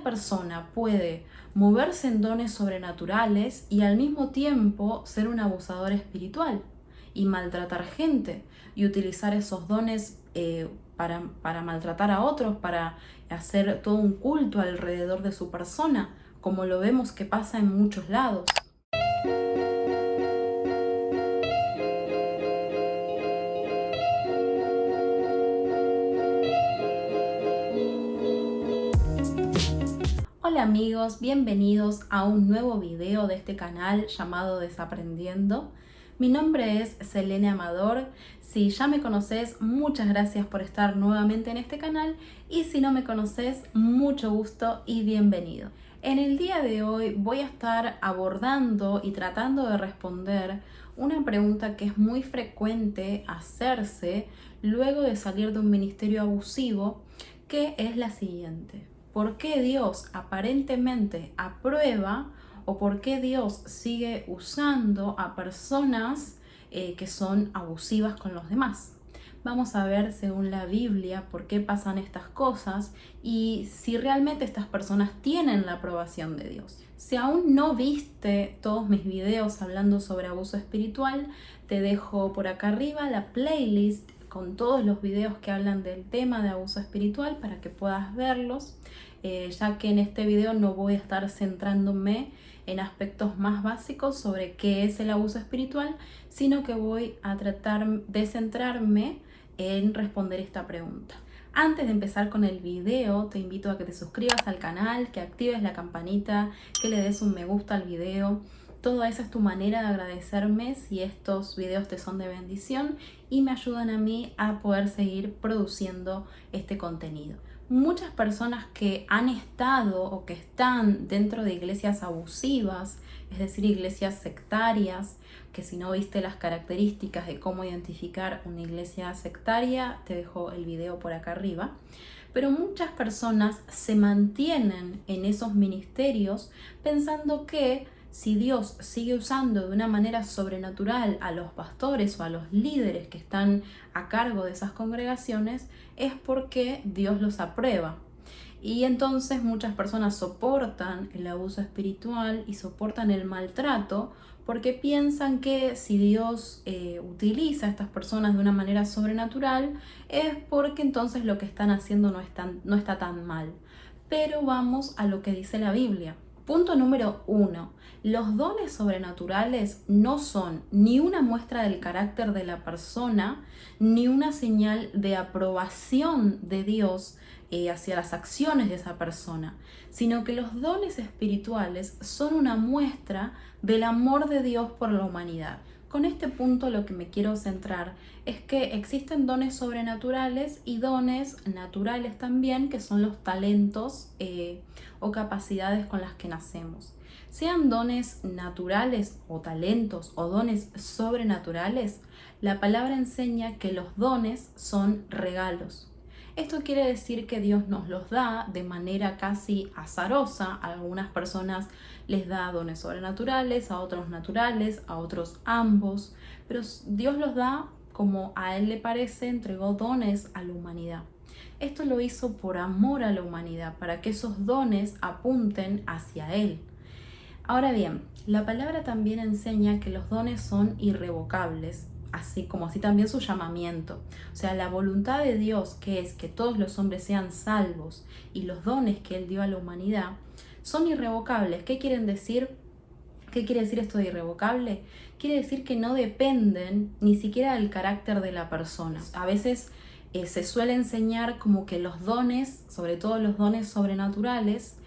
persona puede moverse en dones sobrenaturales y al mismo tiempo ser un abusador espiritual y maltratar gente y utilizar esos dones para maltratar a otros, para hacer todo un culto alrededor de su persona, como lo vemos que pasa en muchos lados. Hola amigos, bienvenidos a un nuevo video de este canal llamado Desaprendiendo. Mi nombre es Selene Amador. Si ya me conoces, muchas gracias por estar nuevamente en este canal, y si no me conoces, mucho gusto y bienvenido. En el día de hoy voy a estar abordando y tratando de responder una pregunta que es muy frecuente hacerse luego de salir de un ministerio abusivo, que es la siguiente: ¿por qué Dios aparentemente aprueba o por qué Dios sigue usando a personas que son abusivas con los demás? Vamos a ver, según la Biblia, por qué pasan estas cosas y si realmente estas personas tienen la aprobación de Dios. Si aún no viste todos mis videos hablando sobre abuso espiritual, te dejo por acá arriba la playlist con todos los videos que hablan del tema de abuso espiritual para que puedas verlos, ya que en este video no voy a estar centrándome en aspectos más básicos sobre qué es el abuso espiritual, sino que voy a tratar de centrarme en responder esta pregunta. Antes de empezar con el video, te invito a que te suscribas al canal, que actives la campanita, que le des un me gusta al video. Toda esa es tu manera de agradecerme si estos videos te son de bendición y me ayudan a mí a poder seguir produciendo este contenido. Muchas personas que han estado o que están dentro de iglesias abusivas, es decir, iglesias sectarias, que si no viste las características de cómo identificar una iglesia sectaria, te dejo el video por acá arriba. Pero muchas personas se mantienen en esos ministerios pensando que si Dios sigue usando de una manera sobrenatural a los pastores o a los líderes que están a cargo de esas congregaciones, es porque Dios los aprueba. Y entonces muchas personas soportan el abuso espiritual y soportan el maltrato porque piensan que si Dios utiliza a estas personas de una manera sobrenatural es porque entonces lo que están haciendo no está tan mal. Pero vamos a lo que dice la Biblia. Punto número 1. Los dones sobrenaturales no son ni una muestra del carácter de la persona, ni una señal de aprobación de Dios hacia las acciones de esa persona, sino que los dones espirituales son una muestra del amor de Dios por la humanidad. Con este punto lo que me quiero centrar es que existen dones sobrenaturales y dones naturales también, que son los talentos o capacidades con las que nacemos. Sean dones naturales o talentos o dones sobrenaturales, la palabra enseña que los dones son regalos. Esto quiere decir que Dios nos los da de manera casi azarosa. A algunas personas les da dones sobrenaturales, a otros naturales, a otros ambos, pero Dios los da como a Él le parece. Entregó dones a la humanidad. Esto lo hizo por amor a la humanidad, para que esos dones apunten hacia Él. Ahora bien, la palabra también enseña que los dones son irrevocables, así también su llamamiento. O sea, la voluntad de Dios, que es que todos los hombres sean salvos, y los dones que Él dio a la humanidad son irrevocables. ¿Qué quieren decir? ¿Qué quiere decir esto de irrevocable? Quiere decir que no dependen ni siquiera del carácter de la persona. A veces se suele enseñar como que los dones, sobre todo los dones sobrenaturales,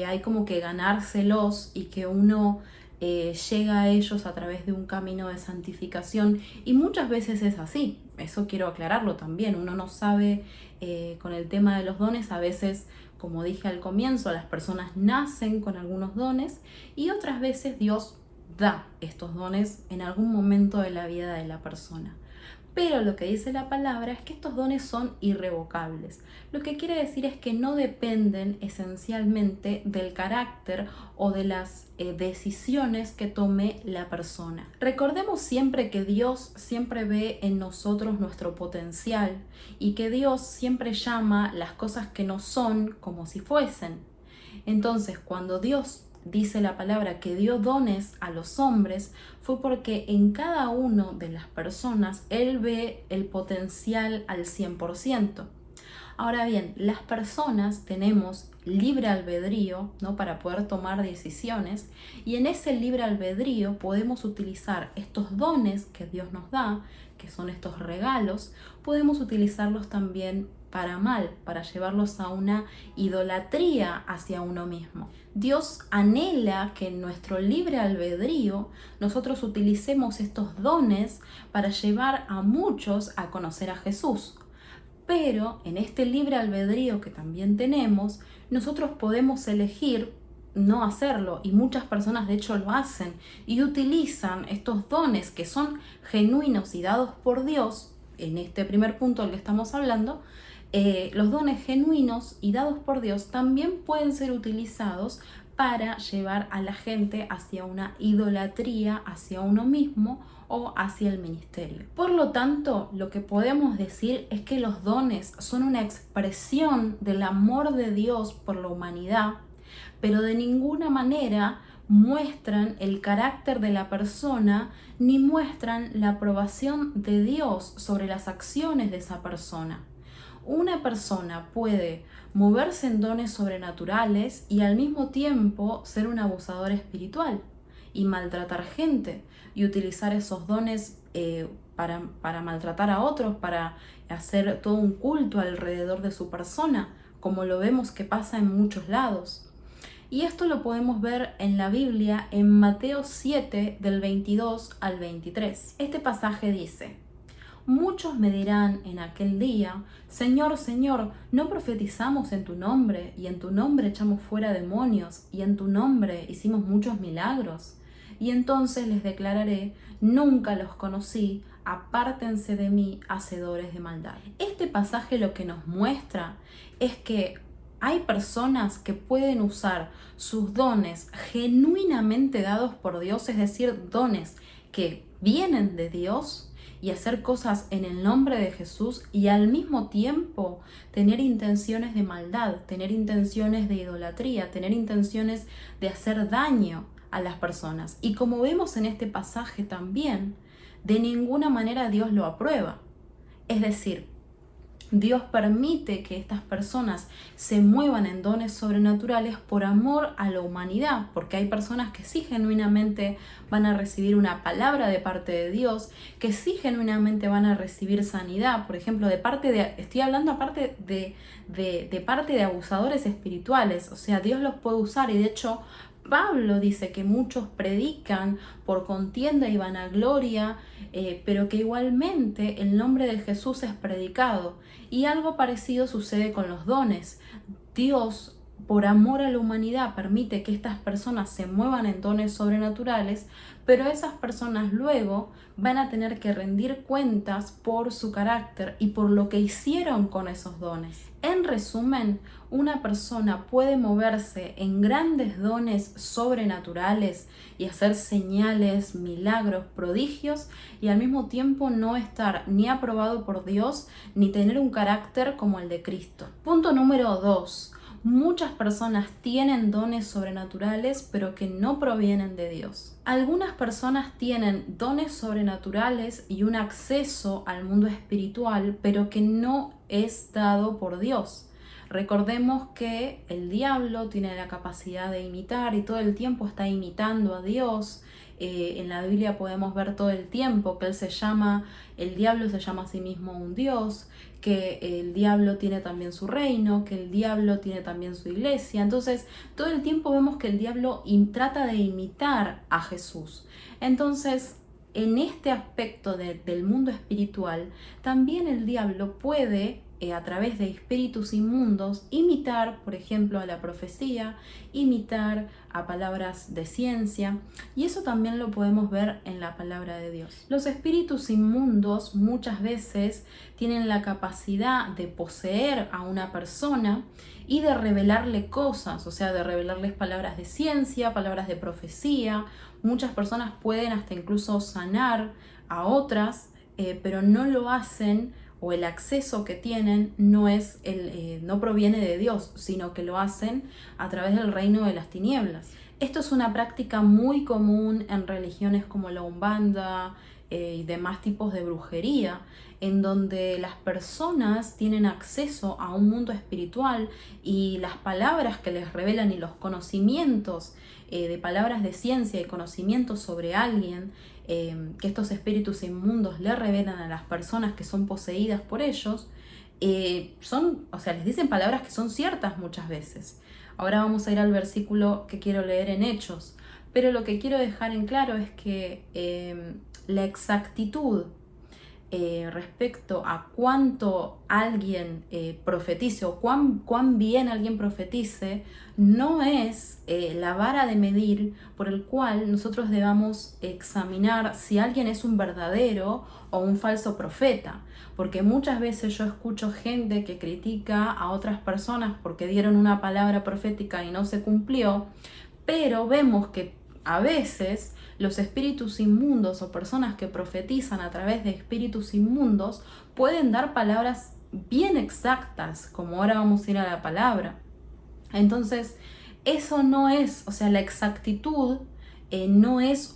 hay como que ganárselos y que uno llega a ellos a través de un camino de santificación, y muchas veces es así. Eso quiero aclararlo también. Uno no sabe con el tema de los dones. A veces, como dije al comienzo, las personas nacen con algunos dones y otras veces Dios da estos dones en algún momento de la vida de la persona. Pero lo que dice la palabra es que estos dones son irrevocables. Lo que quiere decir es que no dependen esencialmente del carácter o de las decisiones que tome la persona. Recordemos siempre que Dios siempre ve en nosotros nuestro potencial y que Dios siempre llama las cosas que no son como si fuesen. Entonces, cuando Dios dice la palabra que dio dones a los hombres, fue porque en cada uno de las personas Él ve el potencial al 100%. Ahora bien, las personas tenemos libre albedrío, ¿no? Para poder tomar decisiones, y en ese libre albedrío podemos utilizar estos dones que Dios nos da, que son estos regalos, podemos utilizarlos también para mal, para llevarlos a una idolatría hacia uno mismo. Dios anhela que en nuestro libre albedrío nosotros utilicemos estos dones para llevar a muchos a conocer a Jesús. Pero en este libre albedrío que también tenemos, nosotros podemos elegir no hacerlo, y muchas personas de hecho lo hacen y utilizan estos dones que son genuinos y dados por Dios. En este primer punto del que estamos hablando, los dones genuinos y dados por Dios también pueden ser utilizados para llevar a la gente hacia una idolatría, hacia uno mismo o hacia el ministerio. Por lo tanto, lo que podemos decir es que los dones son una expresión del amor de Dios por la humanidad, pero de ninguna manera muestran el carácter de la persona ni muestran la aprobación de Dios sobre las acciones de esa persona. Una persona puede moverse en dones sobrenaturales y al mismo tiempo ser un abusador espiritual y maltratar gente y utilizar esos dones para maltratar a otros, para hacer todo un culto alrededor de su persona, como lo vemos que pasa en muchos lados. Y esto lo podemos ver en la Biblia en Mateo 7 del 22 al 23. Este pasaje dice: muchos me dirán en aquel día: Señor, Señor, ¿no profetizamos en tu nombre, y en tu nombre echamos fuera demonios, y en tu nombre hicimos muchos milagros? Y entonces les declararé: nunca los conocí, apártense de mí, hacedores de maldad. Este pasaje lo que nos muestra es que hay personas que pueden usar sus dones genuinamente dados por Dios, es decir, dones que vienen de Dios, y hacer cosas en el nombre de Jesús, y al mismo tiempo tener intenciones de maldad, tener intenciones de idolatría, tener intenciones de hacer daño a las personas. Y como vemos en este pasaje también, de ninguna manera Dios lo aprueba. Es decir, Dios permite que estas personas se muevan en dones sobrenaturales por amor a la humanidad, porque hay personas que sí genuinamente van a recibir una palabra de parte de Dios, que sí genuinamente van a recibir sanidad, por ejemplo, estoy hablando aparte de parte de abusadores espirituales, o sea, Dios los puede usar, y de hecho Pablo dice que muchos predican por contienda y vanagloria, pero que igualmente el nombre de Jesús es predicado. Y algo parecido sucede con los dones. Dios, por amor a la humanidad, permite que estas personas se muevan en dones sobrenaturales, pero esas personas luego van a tener que rendir cuentas por su carácter y por lo que hicieron con esos dones. En resumen, una persona puede moverse en grandes dones sobrenaturales y hacer señales, milagros, prodigios, y al mismo tiempo no estar ni aprobado por Dios ni tener un carácter como el de Cristo. Punto número 2. Muchas personas tienen dones sobrenaturales, pero que no provienen de Dios. Algunas personas tienen dones sobrenaturales y un acceso al mundo espiritual, pero que no es dado por Dios. Recordemos que el diablo tiene la capacidad de imitar y todo el tiempo está imitando a Dios. En la Biblia podemos ver todo el tiempo que el diablo se llama a sí mismo un Dios, que el diablo tiene también su reino, que el diablo tiene también su iglesia. Entonces, todo el tiempo vemos que el diablo trata de imitar a Jesús. Entonces, en este aspecto del mundo espiritual, también el diablo puede, a través de espíritus inmundos, imitar, por ejemplo, a la profecía, imitar a palabras de ciencia, y eso también lo podemos ver en la palabra de Dios. Los espíritus inmundos muchas veces tienen la capacidad de poseer a una persona y de revelarle cosas, o sea, de revelarles palabras de ciencia, palabras de profecía. Muchas personas pueden hasta incluso sanar a otras, pero no lo hacen o el acceso que tienen no es no proviene de Dios, sino que lo hacen a través del reino de las tinieblas. Esto es una práctica muy común en religiones como la Umbanda y demás tipos de brujería, en donde las personas tienen acceso a un mundo espiritual y las palabras que les revelan y los conocimientos de palabras de ciencia y conocimientos sobre alguien que estos espíritus inmundos le revelan a las personas que son poseídas por ellos, les dicen palabras que son ciertas muchas veces. Ahora vamos a ir al versículo que quiero leer en Hechos, pero lo que quiero dejar en claro es que la exactitud respecto a cuánto alguien profetice o cuán bien alguien profetice, no es la vara de medir por el cual nosotros debamos examinar si alguien es un verdadero o un falso profeta. Porque muchas veces yo escucho gente que critica a otras personas porque dieron una palabra profética y no se cumplió, pero vemos que a veces los espíritus inmundos o personas que profetizan a través de espíritus inmundos pueden dar palabras bien exactas, como ahora vamos a ir a la palabra. Entonces, eso no es, la exactitud no es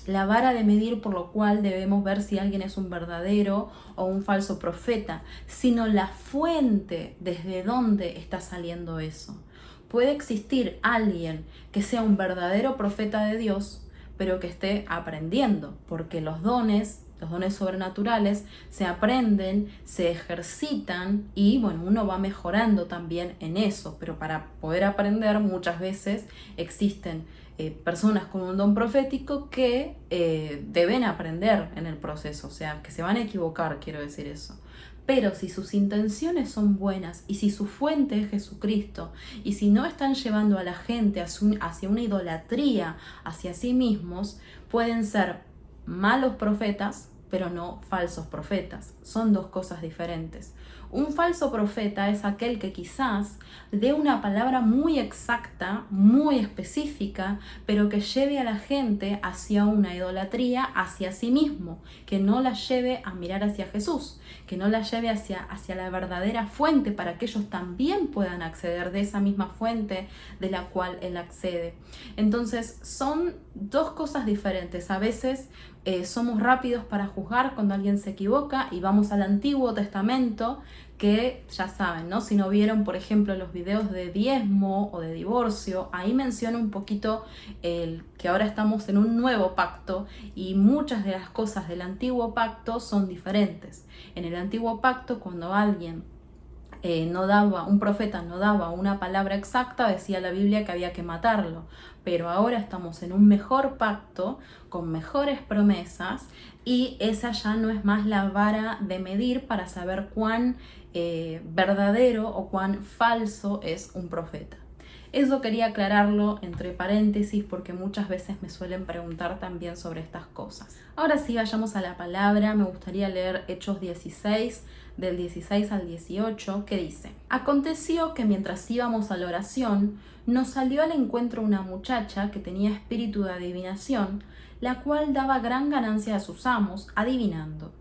la vara de medir por lo cual debemos ver si alguien es un verdadero o un falso profeta, sino la fuente desde donde está saliendo eso. Puede existir alguien que sea un verdadero profeta de Dios, pero que esté aprendiendo, porque los dones sobrenaturales se aprenden, se ejercitan y uno va mejorando también en eso, pero para poder aprender muchas veces existen personas con un don profético que deben aprender en el proceso, que se van a equivocar, quiero decir eso. Pero si sus intenciones son buenas y si su fuente es Jesucristo y si no están llevando a la gente hacia una idolatría hacia sí mismos, pueden ser malos profetas, pero no falsos profetas. Son dos cosas diferentes. Un falso profeta es aquel que quizás dé una palabra muy exacta, muy específica, pero que lleve a la gente hacia una idolatría hacia sí mismo, que no la lleve a mirar hacia Jesús, que no la lleve hacia la verdadera fuente para que ellos también puedan acceder de esa misma fuente de la cual él accede. Entonces son dos cosas diferentes. A veces somos rápidos para juzgar cuando alguien se equivoca y vamos al Antiguo Testamento, que ya saben, ¿no? Si no vieron, por ejemplo, los videos de diezmo o de divorcio, ahí menciona un poquito que ahora estamos en un nuevo pacto y muchas de las cosas del antiguo pacto son diferentes. En el antiguo pacto, cuando alguien un profeta no daba una palabra exacta, decía la Biblia que había que matarlo. Pero ahora estamos en un mejor pacto, con mejores promesas, y esa ya no es más la vara de medir para saber cuán verdadero o cuán falso es un profeta. Eso quería aclararlo entre paréntesis porque muchas veces me suelen preguntar también sobre estas cosas. Ahora sí, vayamos a la palabra. Me gustaría leer Hechos 16, del 16 al 18, que dice: Aconteció que mientras íbamos a la oración, nos salió al encuentro una muchacha que tenía espíritu de adivinación, la cual daba gran ganancia a sus amos, adivinando.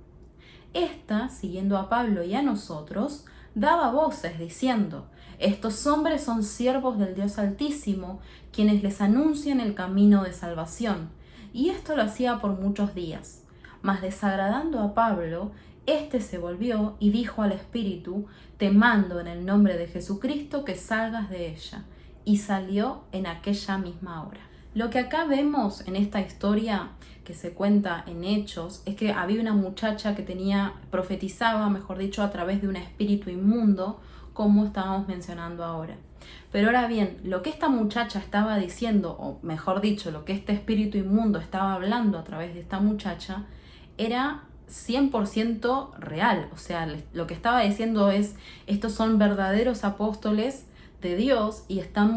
Esta, siguiendo a Pablo y a nosotros, daba voces diciendo: Estos hombres son siervos del Dios Altísimo, quienes les anuncian el camino de salvación. Y esto lo hacía por muchos días. Mas desagradando a Pablo, éste se volvió y dijo al espíritu: Te mando en el nombre de Jesucristo que salgas de ella. Y salió en aquella misma hora. Lo que acá vemos en esta historia que se cuenta en Hechos es que había una muchacha que profetizaba, mejor dicho, a través de un espíritu inmundo, como estábamos mencionando ahora. Pero ahora bien, lo que esta muchacha estaba diciendo, o mejor dicho, lo que este espíritu inmundo estaba hablando a través de esta muchacha, era 100% real. Lo que estaba diciendo es: estos son verdaderos apóstoles de Dios y están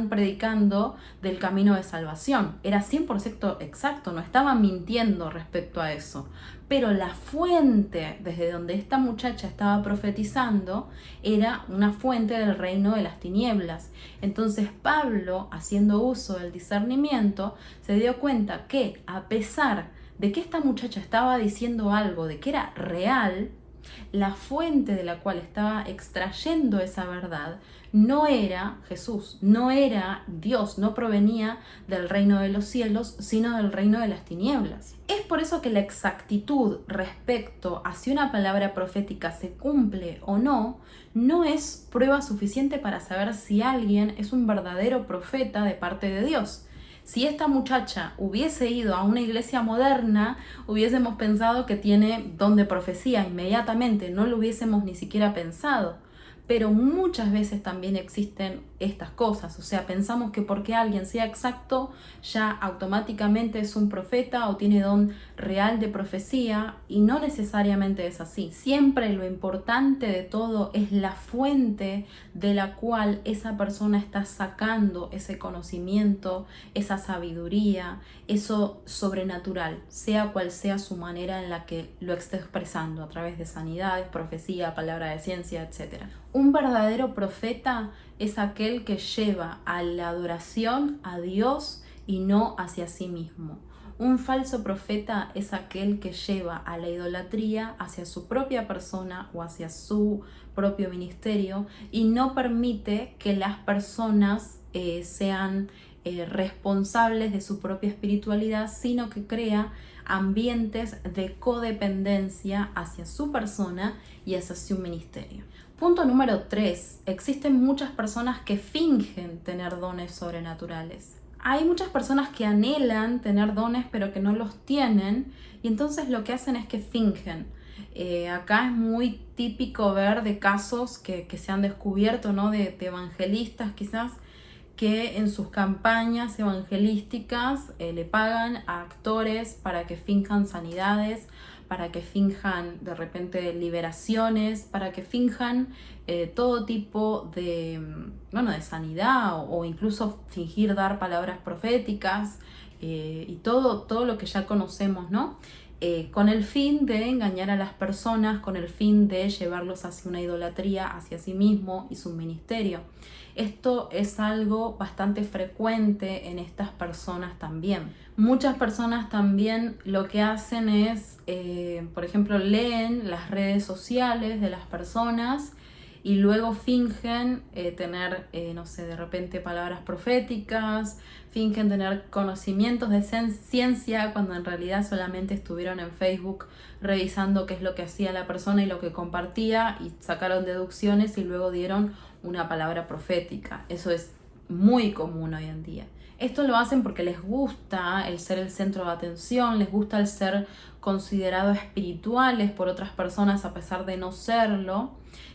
predicando del camino de salvación. Era 100% exacto, no estaba mintiendo respecto a eso. Pero la fuente desde donde esta muchacha estaba profetizando era una fuente del reino de las tinieblas. Entonces Pablo, haciendo uso del discernimiento, se dio cuenta que a pesar de que esta muchacha estaba diciendo algo, de que era real, la fuente de la cual estaba extrayendo esa verdad no era Jesús, no era Dios, no provenía del reino de los cielos, sino del reino de las tinieblas. Es por eso que la exactitud respecto a si una palabra profética se cumple o no, no es prueba suficiente para saber si alguien es un verdadero profeta de parte de Dios. Si esta muchacha hubiese ido a una iglesia moderna, hubiésemos pensado que tiene don de profecía inmediatamente, no lo hubiésemos ni siquiera pensado. Pero muchas veces también existen estas cosas, o sea, pensamos que porque alguien sea exacto, ya automáticamente es un profeta o tiene don real de profecía, y no necesariamente es así. Siempre lo importante de todo es la fuente de la cual esa persona está sacando ese conocimiento, esa sabiduría, eso sobrenatural, sea cual sea su manera en la que lo esté expresando, a través de sanidades, profecía, palabra de ciencia, etc. Un verdadero profeta es aquel que lleva a la adoración a Dios y no hacia sí mismo. Un falso profeta es aquel que lleva a la idolatría hacia su propia persona o hacia su propio ministerio y no permite que las personas sean responsables de su propia espiritualidad, sino que crea ambientes de codependencia hacia su persona y hacia su ministerio. Punto número 3. Existen muchas personas que fingen tener dones sobrenaturales. Hay muchas personas que anhelan tener dones pero que no los tienen, y entonces lo que hacen es que fingen. Acá es muy típico ver de casos que se han descubierto, ¿no? de evangelistas quizás, que en sus campañas evangelísticas le pagan a actores para que finjan sanidades, para que finjan de repente liberaciones, para que finjan todo tipo de sanidad o incluso fingir dar palabras proféticas y todo lo que ya conocemos, ¿no? Con el fin de engañar a las personas, con el fin de llevarlos hacia una idolatría, hacia sí mismo y su ministerio. Esto es algo bastante frecuente en estas personas también. Muchas personas también lo que hacen es, por ejemplo, leen las redes sociales de las personas y luego fingen tener, de repente palabras proféticas, fingen tener conocimientos de ciencia cuando en realidad solamente estuvieron en Facebook revisando qué es lo que hacía la persona y lo que compartía y sacaron deducciones y luego dieron una palabra profética. Eso es muy común hoy en día. Esto lo hacen porque les gusta el ser el centro de atención, les gusta el ser considerados espirituales por otras personas a pesar de no serlo.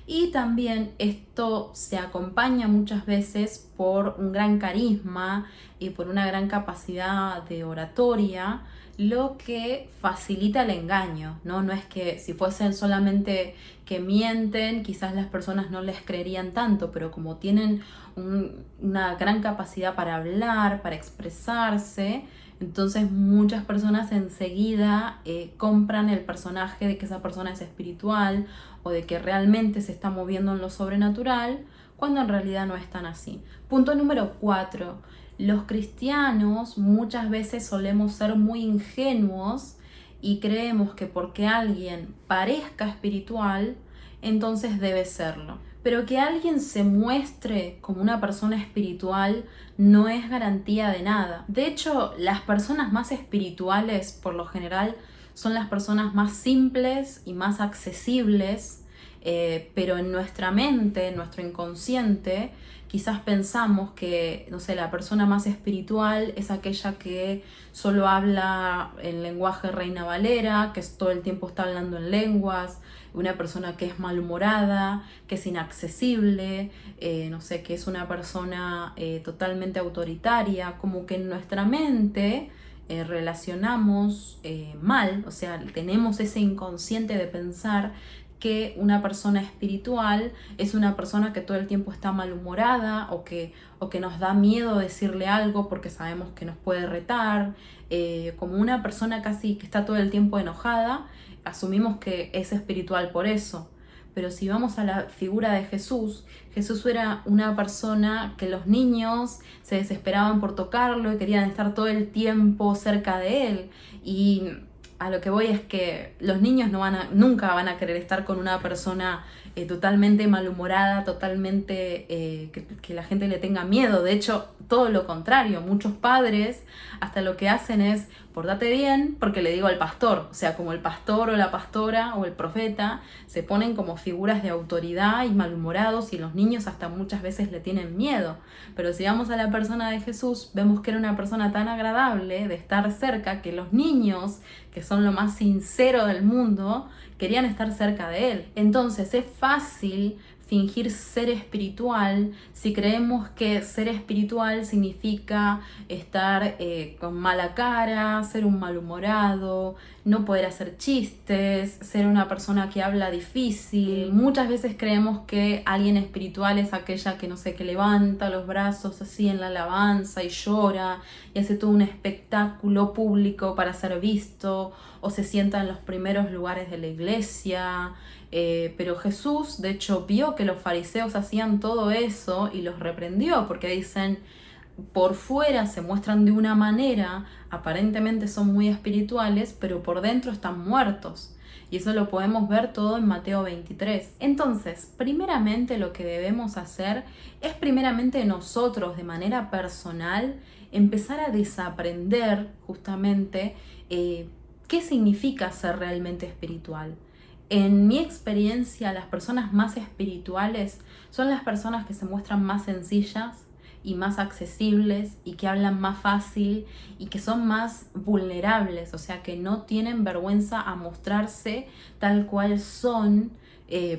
Y también esto se acompaña muchas veces por un gran carisma y por una gran capacidad de oratoria, lo que facilita el engaño, ¿no? No es que si fuesen solamente que mienten, quizás las personas no les creerían tanto, pero como tienen una gran capacidad para hablar, para expresarse, entonces muchas personas enseguida compran el personaje de que esa persona es espiritual o de que realmente se está moviendo en lo sobrenatural, cuando en realidad no es tan así. Punto número 4. Los cristianos muchas veces solemos ser muy ingenuos y creemos que porque alguien parezca espiritual, entonces debe serlo. Pero que alguien se muestre como una persona espiritual no es garantía de nada. De hecho, las personas más espirituales, por lo general, son las personas más simples y más accesibles, pero en nuestra mente, en nuestro inconsciente, quizás pensamos que, la persona más espiritual es aquella que solo habla en lenguaje Reina Valera, que todo el tiempo está hablando en lenguas, una persona que es malhumorada, que es inaccesible, que es una persona totalmente autoritaria, como que en nuestra mente relacionamos mal, o sea, tenemos ese inconsciente de pensar que una persona espiritual es una persona que todo el tiempo está malhumorada o que nos da miedo decirle algo porque sabemos que nos puede retar, como una persona casi que está todo el tiempo enojada, asumimos que es espiritual por eso. Pero si vamos a la figura de Jesús, Jesús era una persona que los niños se desesperaban por tocarlo y querían estar todo el tiempo cerca de él. Y a lo que voy es que los niños nunca van a querer estar con una persona totalmente malhumorada, totalmente que la gente le tenga miedo. De hecho, todo lo contrario, muchos padres hasta lo que hacen es pórtate bien porque le digo al pastor, o sea, como el pastor o la pastora o el profeta se ponen como figuras de autoridad y malhumorados y los niños hasta muchas veces le tienen miedo. Pero si vamos a la persona de Jesús, vemos que era una persona tan agradable de estar cerca que los niños, que son lo más sincero del mundo, querían estar cerca de él. Entonces es fácil fingir ser espiritual si creemos que ser espiritual significa estar con mala cara, ser un malhumorado, no poder hacer chistes, ser una persona que habla difícil. Muchas veces creemos que alguien espiritual es aquella que, no sé, que levanta los brazos así en la alabanza y llora y hace todo un espectáculo público para ser visto, o se sienta en los primeros lugares de la iglesia. Pero Jesús, de hecho, vio que los fariseos hacían todo eso y los reprendió porque dicen, por fuera se muestran de una manera, aparentemente son muy espirituales, pero por dentro están muertos. Y eso lo podemos ver todo en Mateo 23. Entonces, primeramente lo que debemos hacer es primeramente nosotros, de manera personal, empezar a desaprender justamente qué significa ser realmente espiritual. En mi experiencia, las personas más espirituales son las personas que se muestran más sencillas y más accesibles y que hablan más fácil y que son más vulnerables, o sea, que no tienen vergüenza a mostrarse tal cual son,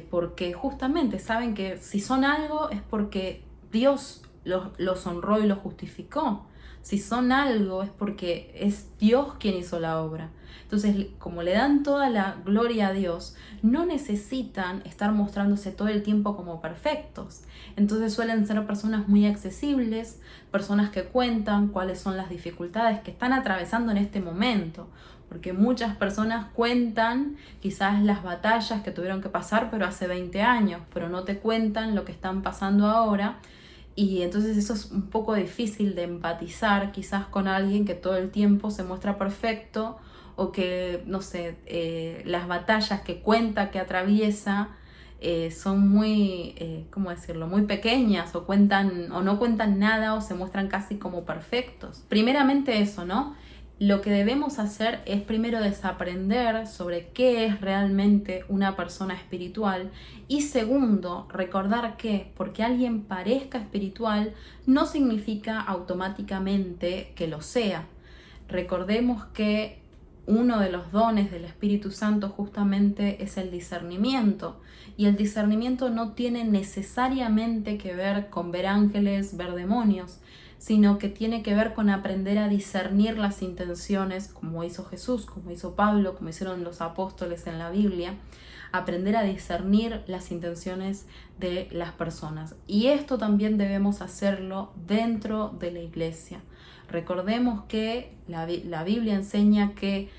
porque justamente saben que si son algo es porque Dios los honró y los justificó. Si son algo es porque es Dios quien hizo la obra. Entonces, como le dan toda la gloria a Dios, no necesitan estar mostrándose todo el tiempo como perfectos. Entonces suelen ser personas muy accesibles, personas que cuentan cuáles son las dificultades que están atravesando en este momento. Porque muchas personas cuentan quizás las batallas que tuvieron que pasar, pero hace 20 años, pero no te cuentan lo que están pasando ahora. Y entonces eso es un poco difícil de empatizar quizás con alguien que todo el tiempo se muestra perfecto o que, no sé, las batallas que cuenta, que atraviesa, son muy, ¿cómo decirlo?, muy pequeñas o no cuentan nada o se muestran casi como perfectos. Primeramente eso, ¿no? Lo que debemos hacer es primero desaprender sobre qué es realmente una persona espiritual y segundo, recordar que porque alguien parezca espiritual no significa automáticamente que lo sea. Recordemos que uno de los dones del Espíritu Santo justamente es el discernimiento y el discernimiento no tiene necesariamente que ver con ver ángeles, ver demonios, sino que tiene que ver con aprender a discernir las intenciones, como hizo Jesús, como hizo Pablo, como hicieron los apóstoles en la Biblia, aprender a discernir las intenciones de las personas. Y esto también debemos hacerlo dentro de la iglesia. Recordemos que la Biblia enseña que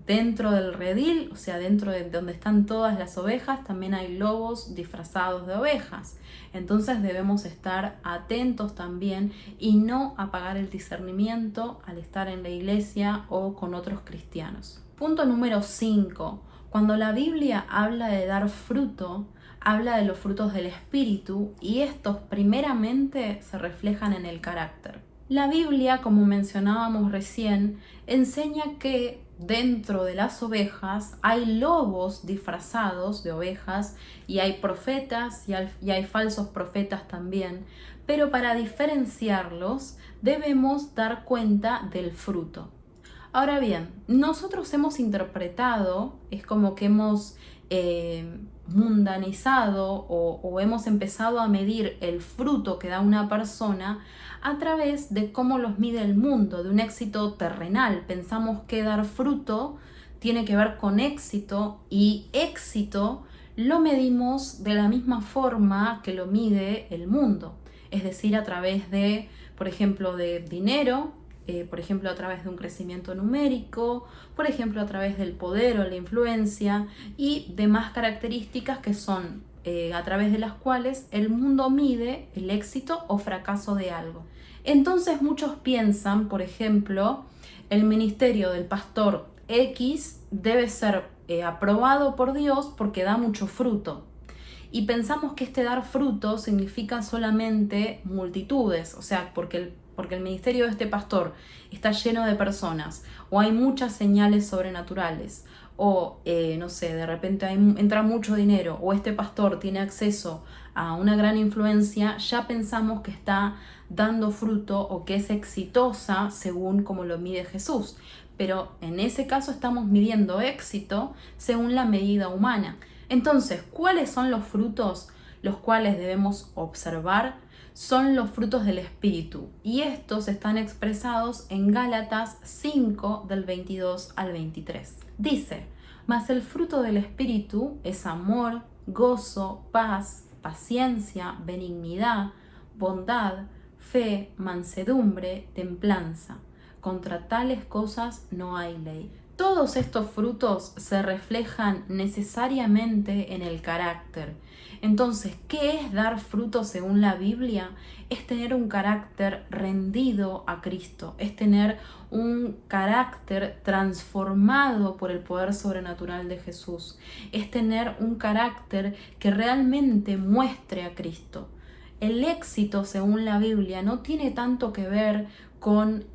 dentro del redil, o sea, dentro de donde están todas las ovejas, también hay lobos disfrazados de ovejas. Entonces debemos estar atentos también y no apagar el discernimiento al estar en la iglesia o con otros cristianos. Punto número 5. Cuando la Biblia habla de dar fruto, habla de los frutos del Espíritu y estos primeramente se reflejan en el carácter. La Biblia, como mencionábamos recién, enseña que dentro de las ovejas hay lobos disfrazados de ovejas y hay profetas y hay falsos profetas también, pero para diferenciarlos debemos dar cuenta del fruto. Ahora bien, nosotros hemos interpretado, es como que hemos mundanizado o hemos empezado a medir el fruto que da una persona a través de cómo los mide el mundo, de un éxito terrenal. Pensamos que dar fruto tiene que ver con éxito y éxito lo medimos de la misma forma que lo mide el mundo, es decir, a través de, por ejemplo, de dinero, por ejemplo, a través de un crecimiento numérico, por ejemplo, a través del poder o la influencia y demás características que son a través de las cuales el mundo mide el éxito o fracaso de algo. Entonces muchos piensan, por ejemplo, el ministerio del pastor X debe ser aprobado por Dios porque da mucho fruto. Y pensamos que este dar fruto significa solamente multitudes, o sea, porque el ministerio de este pastor está lleno de personas, o hay muchas señales sobrenaturales, o no sé, de repente entra mucho dinero, o este pastor tiene acceso a una gran influencia, ya pensamos que está dando fruto o que es exitosa según como lo mide Jesús. Pero en ese caso estamos midiendo éxito según la medida humana. Entonces, ¿cuáles son los frutos los cuales debemos observar? Son los frutos del Espíritu, y estos están expresados en Gálatas 5 del 22 al 23. Dice: mas el fruto del Espíritu es amor, gozo, paz, paciencia, benignidad, bondad, fe, mansedumbre, templanza. Contra tales cosas no hay ley. Todos estos frutos se reflejan necesariamente en el carácter. Entonces, ¿qué es dar fruto según la Biblia? Es tener un carácter rendido a Cristo, es tener un carácter transformado por el poder sobrenatural de Jesús, es tener un carácter que realmente muestre a Cristo. El éxito, según la Biblia, no tiene tanto que ver con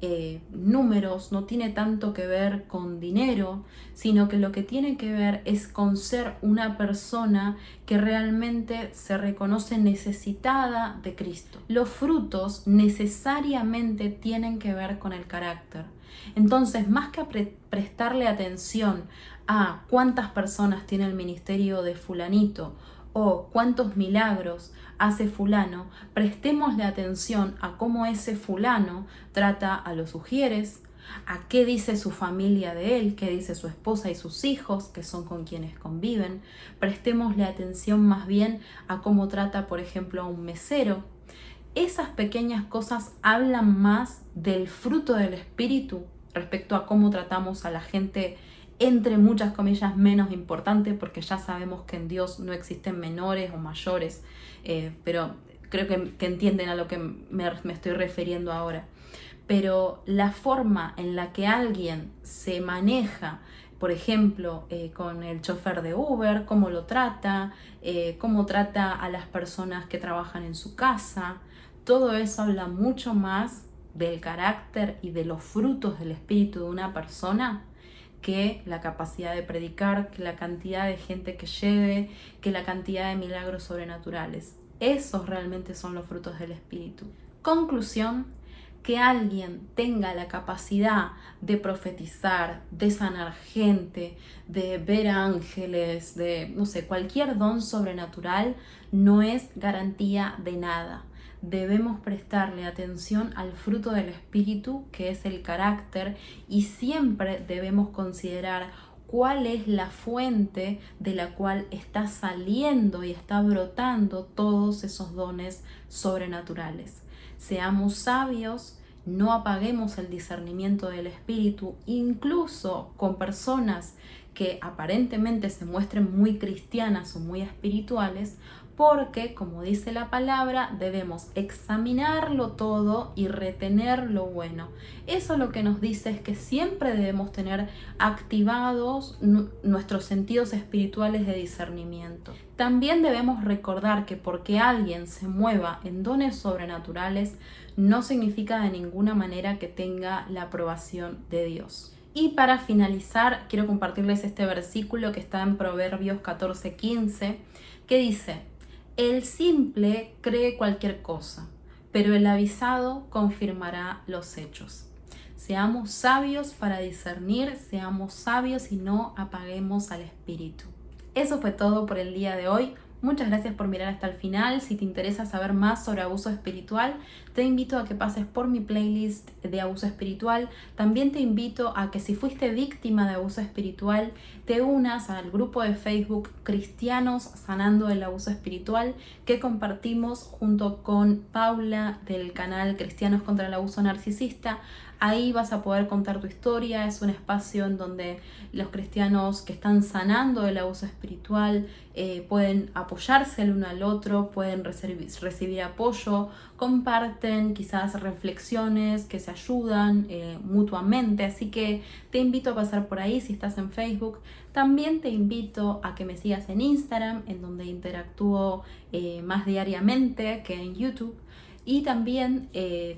números, no tiene tanto que ver con dinero, sino que lo que tiene que ver es con ser una persona que realmente se reconoce necesitada de Cristo. Los frutos necesariamente tienen que ver con el carácter. Entonces, más que prestarle atención a cuántas personas tiene el ministerio de fulanito o cuántos milagros hace fulano, prestémosle atención a cómo ese fulano trata a los ujieres, a qué dice su familia de él, qué dice su esposa y sus hijos, que son con quienes conviven. Prestémosle atención más bien a cómo trata, por ejemplo, a un mesero. Esas pequeñas cosas hablan más del fruto del Espíritu respecto a cómo tratamos a la gente, entre muchas comillas, menos importante, porque ya sabemos que en Dios no existen menores o mayores, pero creo que entienden a lo que me estoy refiriendo ahora. Pero la forma en la que alguien se maneja, por ejemplo, con el chofer de Uber, cómo lo trata, cómo trata a las personas que trabajan en su casa, todo eso habla mucho más del carácter y de los frutos del espíritu de una persona que la capacidad de predicar, que la cantidad de gente que lleve, que la cantidad de milagros sobrenaturales. Esos realmente son los frutos del Espíritu. Conclusión: que alguien tenga la capacidad de profetizar, de sanar gente, de ver ángeles, de, no sé, cualquier don sobrenatural, no es garantía de nada. Debemos prestarle atención al fruto del Espíritu, que es el carácter, y siempre debemos considerar cuál es la fuente de la cual está saliendo y está brotando todos esos dones sobrenaturales. Seamos sabios, no apaguemos el discernimiento del Espíritu, incluso con personas que aparentemente se muestren muy cristianas o muy espirituales, porque, como dice la palabra, debemos examinarlo todo y retener lo bueno. Eso lo que nos dice es que siempre debemos tener activados nuestros sentidos espirituales de discernimiento. También debemos recordar que porque alguien se mueva en dones sobrenaturales, no significa de ninguna manera que tenga la aprobación de Dios. Y para finalizar, quiero compartirles este versículo que está en Proverbios 14:15, que dice: el simple cree cualquier cosa, pero el avisado confirmará los hechos. Seamos sabios para discernir, seamos sabios y no apaguemos al espíritu. Eso fue todo por el día de hoy. Muchas gracias por mirar hasta el final. Si te interesa saber más sobre abuso espiritual, te invito a que pases por mi playlist de abuso espiritual. También te invito a que si fuiste víctima de abuso espiritual, te unas al grupo de Facebook Cristianos Sanando el Abuso Espiritual, que compartimos junto con Paula del canal Cristianos contra el Abuso Narcisista. Ahí vas a poder contar tu historia. Es un espacio en donde los cristianos que están sanando el abuso espiritual pueden apoyarse el uno al otro, pueden recibir apoyo, comparten quizás reflexiones que se ayudan mutuamente. Así que te invito a pasar por ahí si estás en Facebook. También te invito a que me sigas en Instagram, en donde interactúo más diariamente que en YouTube. Y también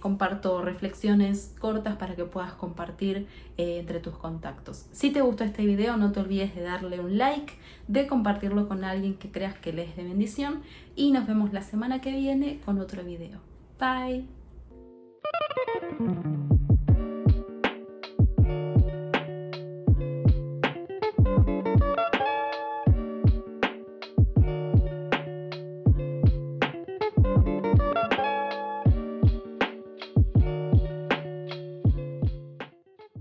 comparto reflexiones cortas para que puedas compartir entre tus contactos. Si te gustó este video, no te olvides de darle un like, de compartirlo con alguien que creas que le es de bendición. Y nos vemos la semana que viene con otro video. Bye.